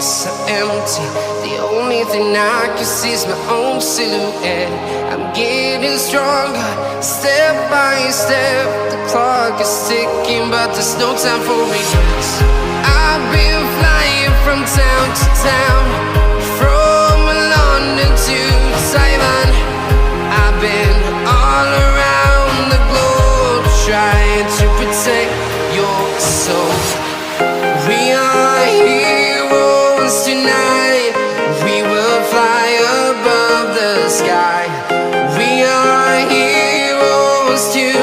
streets are empty. The only thing I can see is my own silhouette. I'm getting stronger, step by step. The clock is ticking, but there's no time for regrets. I've been flying from town to town, from London to Taiwan. I've been all around the globe, trying to protect your soul. We are heroes tonight. We will fly above the sky. We are heroes tonight.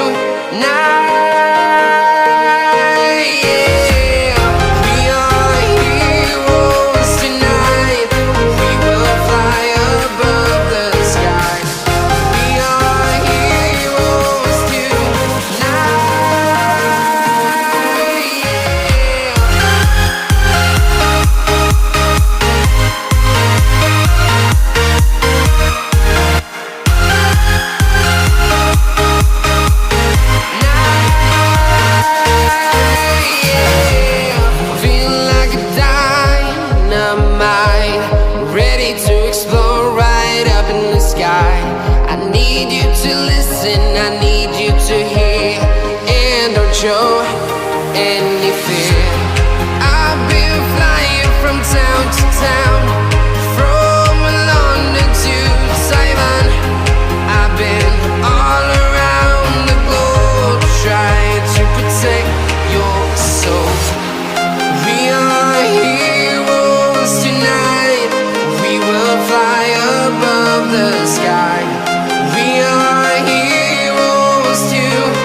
Show any fear. I've been flying from town to town, from London to Taiwan. I've been all around the globe, trying to protect your soul. We are heroes tonight. We will fly above the sky. We are heroes tonight.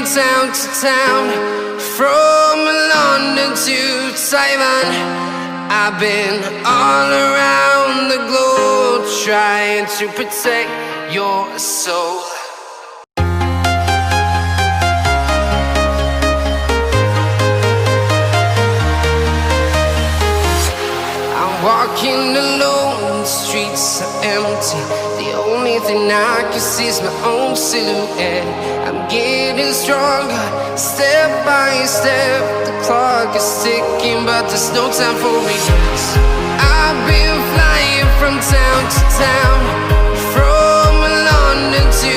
Town to town, from London to Taiwan. I've been all around the globe, trying to protect your soul. I'm walking alone, the streets are empty. The only thing I can see is my own silhouette. I'm getting stronger, step by step. The clock is ticking, but there's no time for regrets. I've been flying from town to town, from London to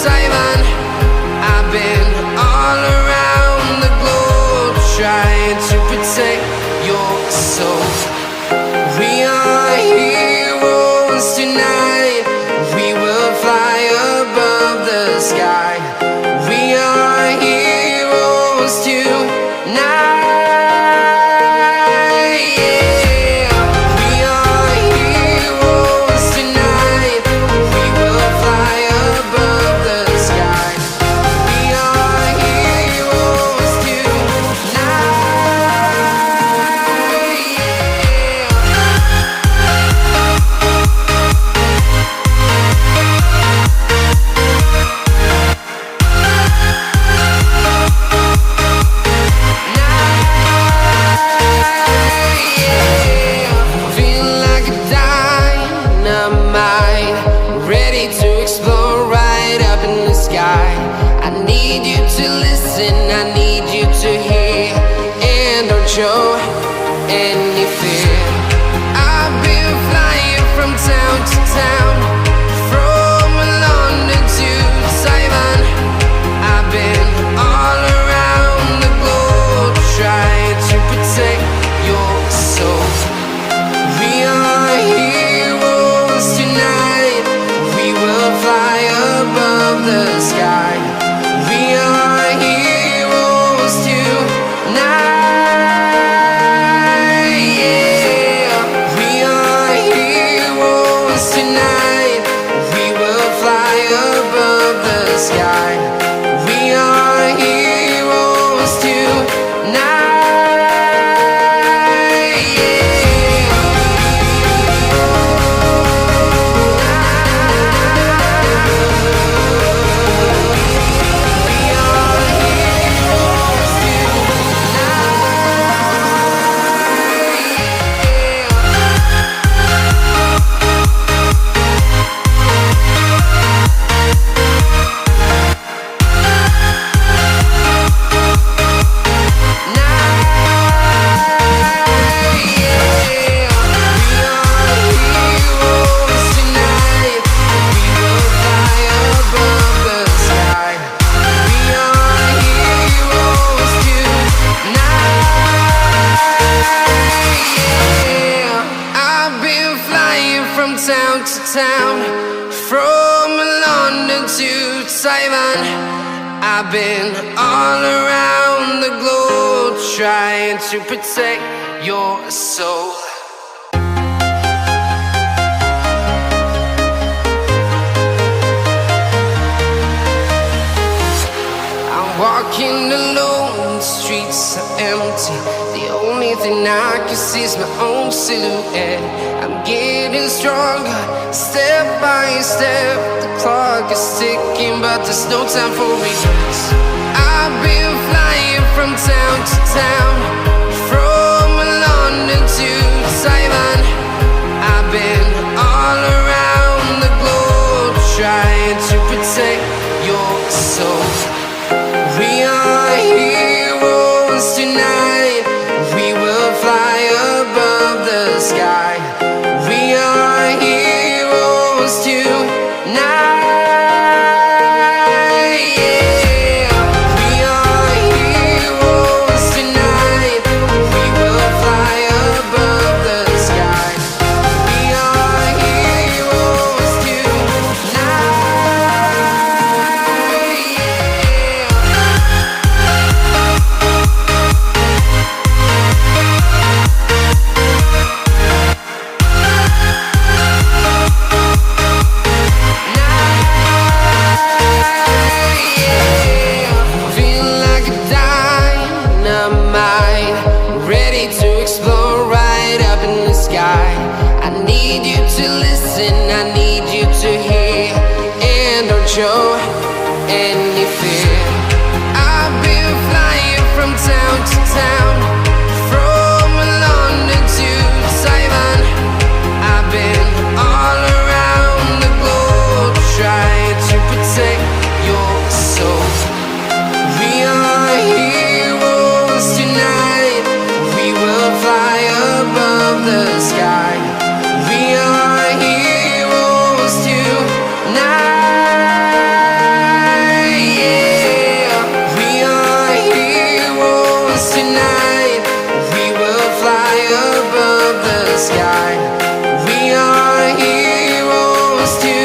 Taiwan. I've been all around the globe, trying to protect your soul. We are heroes tonight. We will fly above the sky. We are heroes tonight. We are heroes tonight. We will fly above the sky. We are heroes tonight. town to town, from London to Taiwan. I've been all around the globe trying to protect your soul. Walking alone, the streets are empty. The only thing I can see is my own silhouette. I'm getting stronger, step by step. The clock is ticking, but there's no time for regrets. I've been flying from town to town, from London to Taiwan. I've been all around the globe trying to protect your soul. We are heroes tonight. We will fly above the sky. We are heroes tonight. Yeah. We are heroes tonight. We will fly above the sky. We are heroes tonight. I need you to listen, I need you to hear, and don't show any fear. I've been flying from town to town, from London to Taiwan. I've been all around the globe trying to protect your soul. We are heroes tonight. We will fly above the sky. We are heroes tonight. Yeah. We are heroes tonight. We will fly above the sky. We are heroes tonight.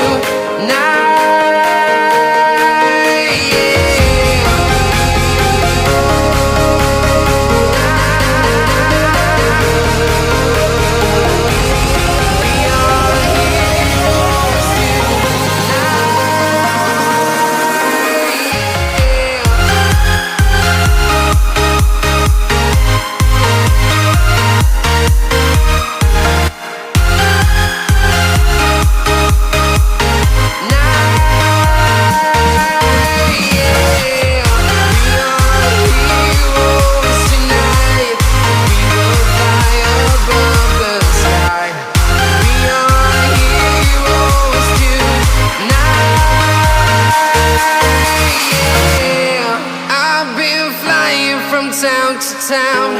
Town to town,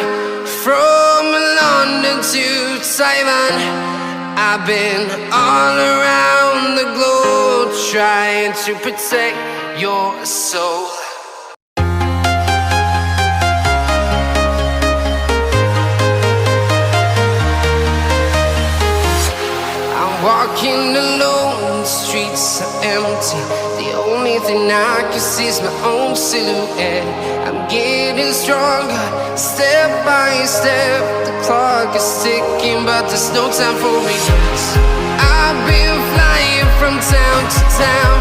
from London to Taiwan. I've been all around the globe trying to protect your soul. I'm walking alone, the streets are empty. The only thing I can see is my own silhouette. I'm getting stronger, step by step. The clock is ticking, but there's no time for regrets. I've been flying from town to town,